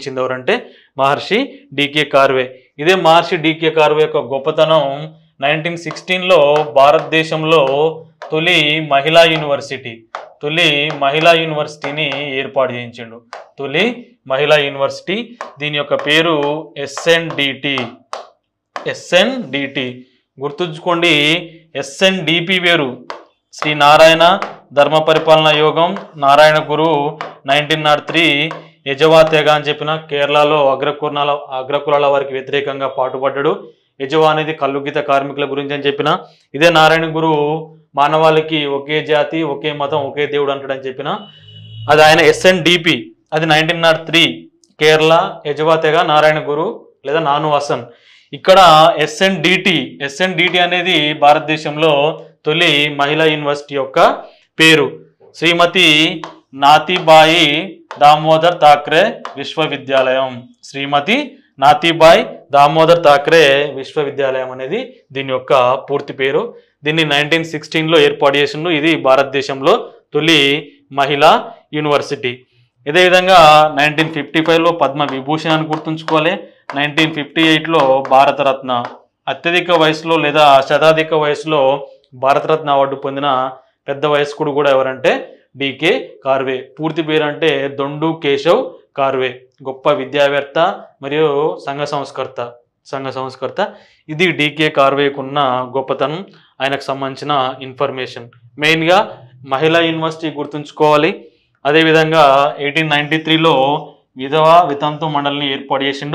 ఎవరంటే మహర్షి డికే కార్వే. ఇదే మహర్షి డికే కార్వే యొక్క గొప్పతనం 1916లో భారతదేశంలో తొలి మహిళా యూనివర్సిటీని ఏర్పాటు చేయించిండు. తొలి మహిళా యూనివర్సిటీ, దీని యొక్క పేరు ఎస్ఎన్డిటి. గుర్తుంచుకోండి, ఎస్ఎన్డిపి వేరు. శ్రీ నారాయణ ధర్మ పరిపాలన యోగం, నారాయణ గురు 1903 యజవా తెగ అని చెప్పిన కేరళలో అగ్రకులాల వారికి వ్యతిరేకంగా పాటుపడ్డాడు. యజవా అనేది కల్లుగీత కార్మికుల గురించి అని చెప్పిన. ఇదే నారాయణ గురు మానవాళికి ఒకే జాతి, ఒకే మతం, ఒకే దేవుడు అంటాడని చెప్పిన. అది ఆయన ఎస్ఎన్డిపి, అది 1903 కేరళ యజవా తెగ నారాయణ గురు లేదా నాను హసన్. ఇక్కడ ఎస్ఎన్డిటి అనేది భారతదేశంలో తొలి మహిళా యూనివర్సిటీ యొక్క పేరు. శ్రీమతి నాతీబాయి దామోదర్ థాక్రే విశ్వవిద్యాలయం. శ్రీమతి నాతీబాయి దామోదర్ థాక్రే విశ్వవిద్యాలయం అనేది దీని యొక్క పూర్తి పేరు. దీన్ని 1916లో ఏర్పాటు చేసిండు. ఇది భారతదేశంలో తొలి మహిళా యూనివర్సిటీ. ఇదే విధంగా 1955లో పద్మ విభూషణ్ అని గుర్తుంచుకోవాలి. 1958లో భారతరత్న, అత్యధిక వయసులో లేదా శతాధిక వయసులో భారతరత్న అవార్డు పొందిన పెద్ద వయస్కుడు కూడా ఎవరంటే డికే కార్వే. పూర్తి పేరు అంటే దొండు కేశవ్ కార్వే. గొప్ప విద్యావేత్త మరియు సంఘ సంస్కర్త. ఇది డికే కార్వేకున్న గొప్పతనం, ఆయనకు సంబంధించిన ఇన్ఫర్మేషన్. మెయిన్గా మహిళా యూనివర్సిటీ గుర్తుంచుకోవాలి. అదేవిధంగా 1893లో వితంతు మండలిని ఏర్పాటు చేసిండు.